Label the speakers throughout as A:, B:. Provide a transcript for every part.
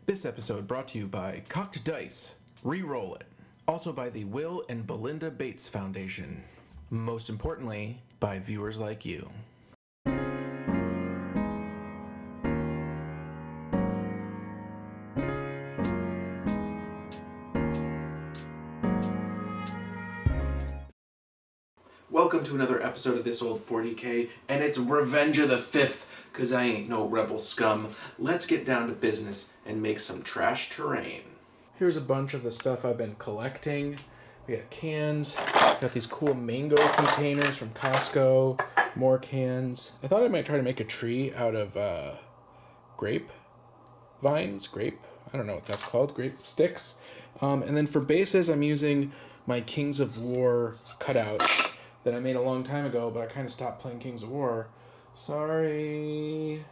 A: This episode brought to you by Cocked Dice, Reroll It. Also by the Will and Belinda Bates Foundation. Most importantly, by viewers like you. Welcome to another episode of This Old 40K, and it's Revenge of the Fifth, because I ain't no rebel scum. Let's get down to business and make some trash terrain. Here's a bunch of the stuff I've been collecting. We got cans, got these cool mango containers from Costco, more cans. I thought I might try to make a tree out of grape, I don't know what that's called, grape sticks. And then for bases, I'm using my Kings of War cutouts that I made a long time ago, but I kind of stopped playing Kings of War. Sorry.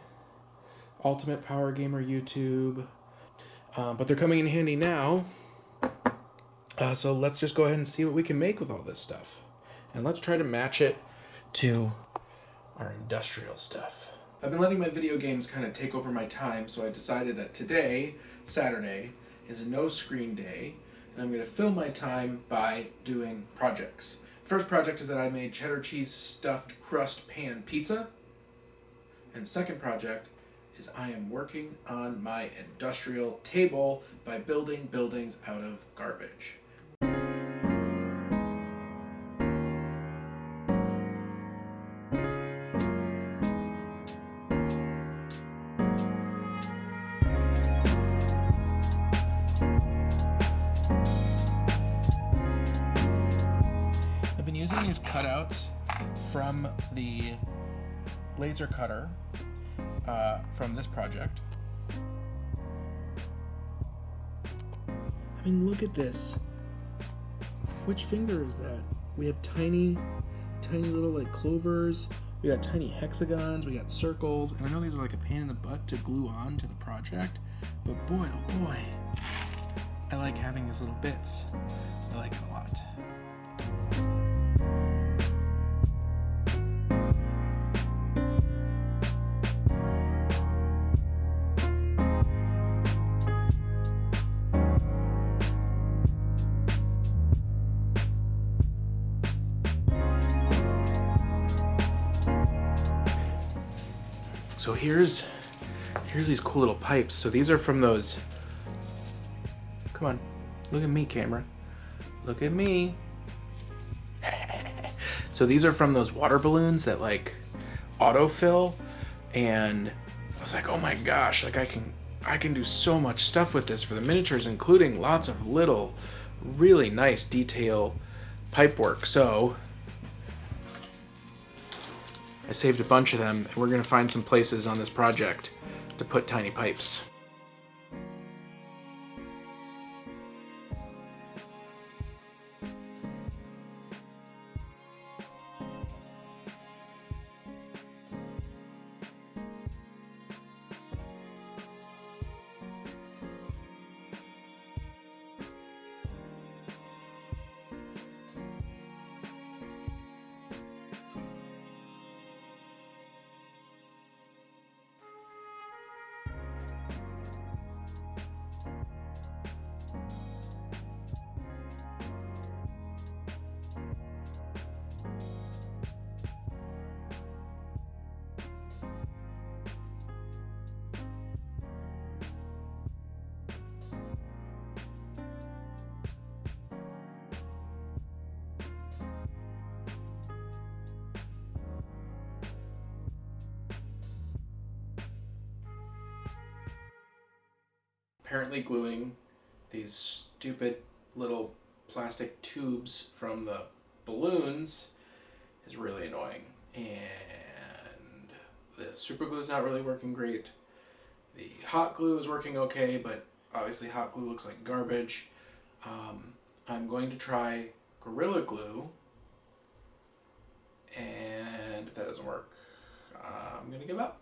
A: Ultimate Power Gamer YouTube. But they're coming in handy now. So let's just go ahead and see what we can make with all this stuff. And let's try to match it to our industrial stuff. I've been letting my video games kind of take over my time, so I decided that today, Saturday, is a no-screen day, and I'm going to fill my time by doing projects. First project is that I made cheddar cheese stuffed crust pan pizza. And second project is I am working on my industrial table by building buildings out of garbage. I've been using these cutouts from the laser cutter from this project. I mean, look at this. Which finger is that? We have tiny little like clovers. We got tiny hexagons. We got circles. And I know these are like a pain in the butt to glue on to the project, but boy, oh boy, I like having these little bits. I like it a lot. So here's these cool little pipes. So these are from those, come on, look at me, camera. Look at me. So these are from those water balloons that like autofill, and I was like, oh my gosh, like I can do so much stuff with this for the miniatures, including lots of little really nice detail pipe work. So I saved a bunch of them, and we're going to find some places on this project to put tiny pipes. Apparently gluing these stupid little plastic tubes from the balloons is really annoying. And the super glue is not really working great. The hot glue is working okay, but obviously hot glue looks like garbage. I'm going to try Gorilla Glue, and if that doesn't work, I'm going to give up.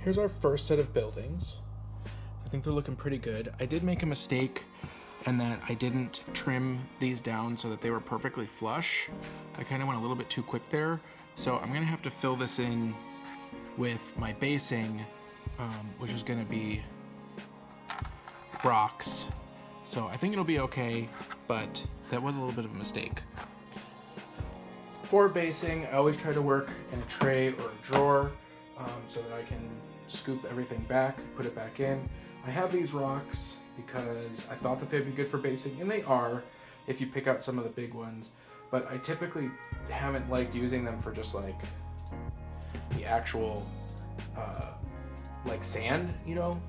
A: Here's our first set of buildings. I think they're looking pretty good. I did make a mistake in that I didn't trim these down so that they were perfectly flush. I kind of went a little bit too quick there. So I'm gonna have to fill this in with my basing, which is gonna be rocks. So I think it'll be okay, but that was a little bit of a mistake. For basing, I always try to work in a tray or a drawer so that I can scoop everything back, put it back in. I have these rocks because I thought that they'd be good for basing, and they are if you pick out some of the big ones, but I typically haven't liked using them for just like the actual like sand, you know?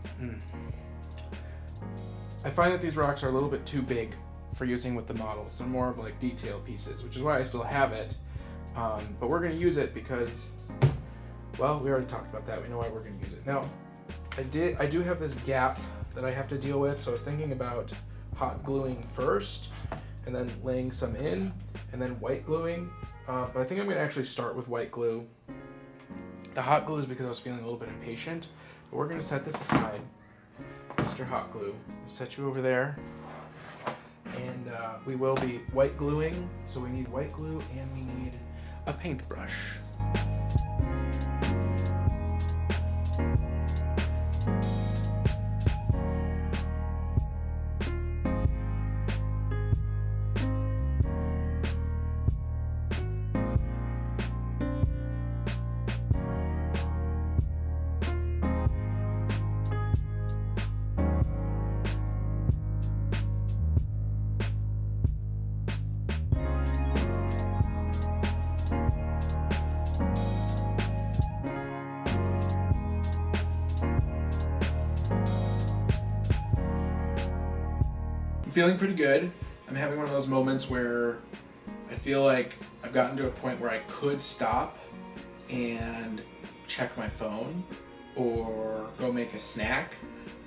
A: I find that these rocks are a little bit too big for using with the models. They're more of like detail pieces, which is why I still have it. But we're gonna use it because, well, we already talked about that. We know why we're gonna use it. Now, I do have this gap that I have to deal with, so I was thinking about hot gluing first, and then laying some in, and then white gluing. But I think I'm gonna actually start with white glue. The hot glue is because I was feeling a little bit impatient, but we're gonna set this aside. Mr. Hot Glue, I'll set you over there. And we will be white gluing, so we need white glue and we need a paintbrush. Feeling pretty good. I'm having one of those moments where I feel like I've gotten to a point where I could stop and check my phone or go make a snack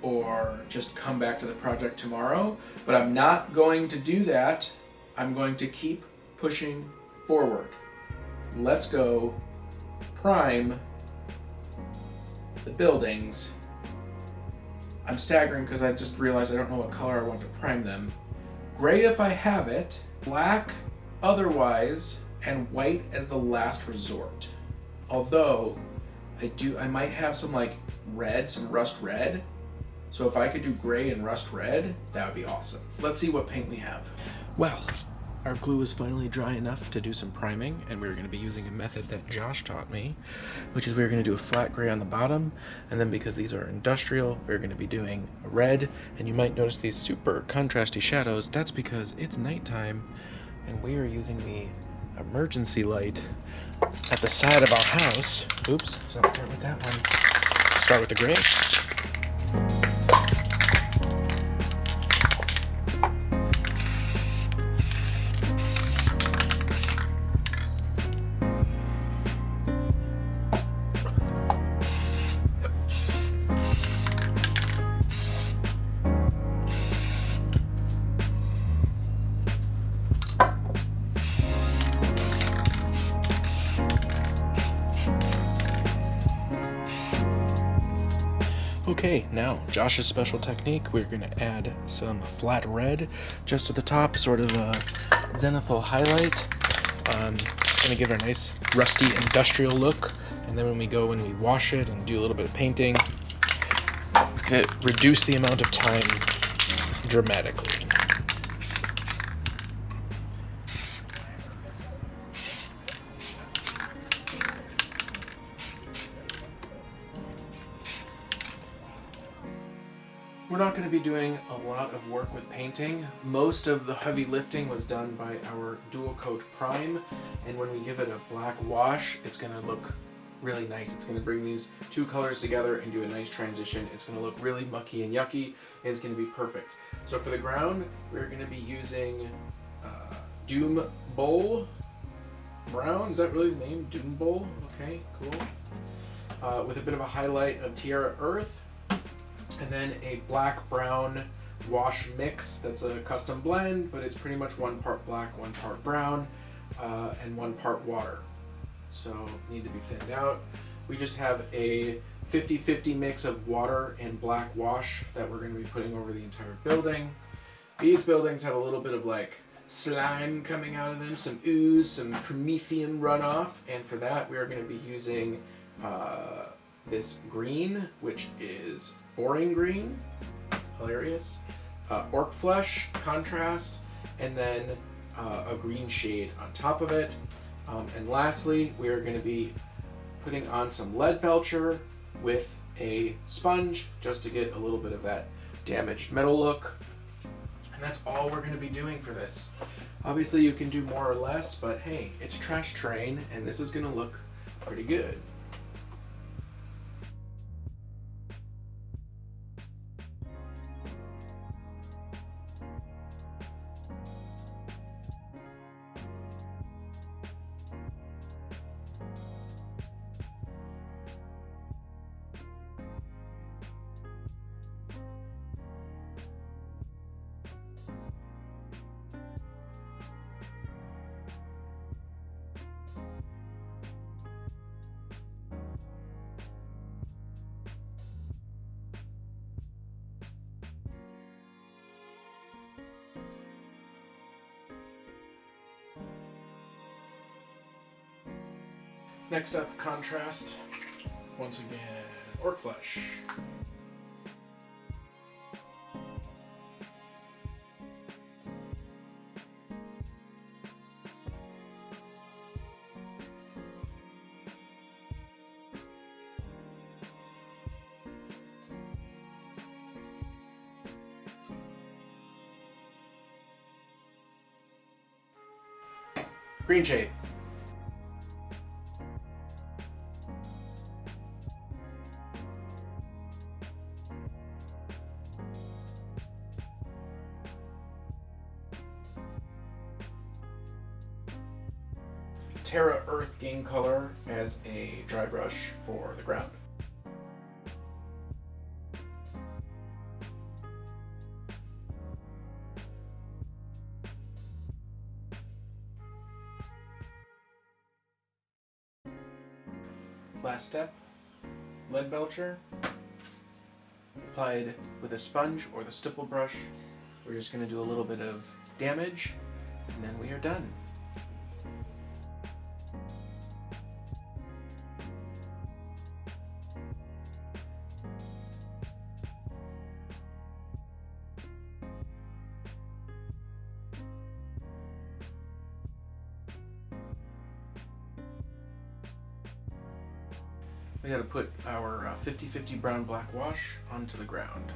A: or just come back to the project tomorrow, but I'm not going to do that. I'm going to keep pushing forward. Let's go prime the buildings. I'm staggering because I just realized I don't know what color I want to prime them. Gray if I have it, black otherwise, and white as the last resort. Although, I might have some like red, some rust red. So if I could do gray and rust red, that would be awesome. Let's see what paint we have. Well, our glue is finally dry enough to do some priming, and we're going to be using a method that Josh taught me, which is we're going to do a flat gray on the bottom, and then because these are industrial, we're going to be doing a red, and you might notice these super contrasty shadows. That's because it's nighttime, and we are using the emergency light at the side of our house. Oops, let's not start with that one. Start with the gray. Okay, now Josh's special technique, we're going to add some flat red just at the top, sort of a zenithal highlight. It's going to give it a nice rusty industrial look, and then when we wash it and do a little bit of painting, it's going to reduce the amount of time dramatically. We're not going to be doing a lot of work with painting. Most of the heavy lifting was done by our dual coat prime, and when we give it a black wash, it's going to look really nice. It's going to bring these two colors together and do a nice transition. It's going to look really mucky and yucky, and it's going to be perfect. So for the ground, we're going to be using Doom Bowl Brown. Is that really the name? Doom Bowl? Okay, cool. With a bit of a highlight of Tierra Earth. And then a black-brown wash mix that's a custom blend, but it's pretty much 1 part black, 1 part brown, and 1 part water. So need to be thinned out. We just have a 50-50 mix of water and black wash that we're going to be putting over the entire building. These buildings have a little bit of like slime coming out of them, some ooze, some Promethean runoff, and for that we are going to be using this green, which is boring green, hilarious, orc flesh contrast, and then a green shade on top of it. And lastly, we are going to be putting on some lead belcher with a sponge just to get a little bit of that damaged metal look. And that's all we're going to be doing for this. Obviously you can do more or less, but hey, it's trash terrain and this is going to look pretty good. Next up, contrast. Once again, orc flesh. Green shade. Terra Earth Game Color as a dry brush for the ground. Last step, lead belcher, applied with a sponge or the stipple brush. We're just going to do a little bit of damage, and then we are done. We got to put our 50-50 brown black wash onto the ground.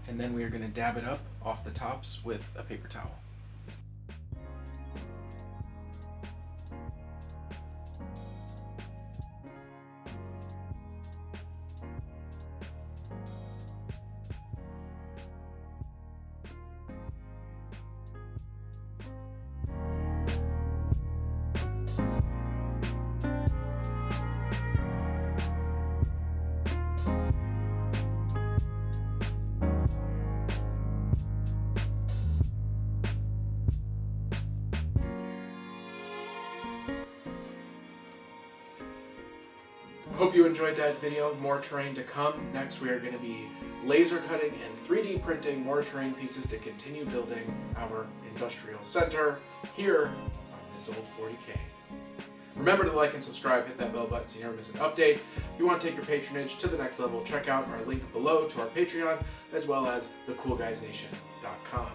A: And then we are going to dab it up off the tops with a paper towel. Hope you enjoyed that video. More terrain to come. Next we are going to be laser cutting and 3D printing more terrain pieces to continue building our industrial center here on this old 40K. Remember to like and subscribe, hit that bell button so you never miss an update. If you want to take your patronage to the next level, check out our link below to our Patreon, as well as thecoolguysnation.com.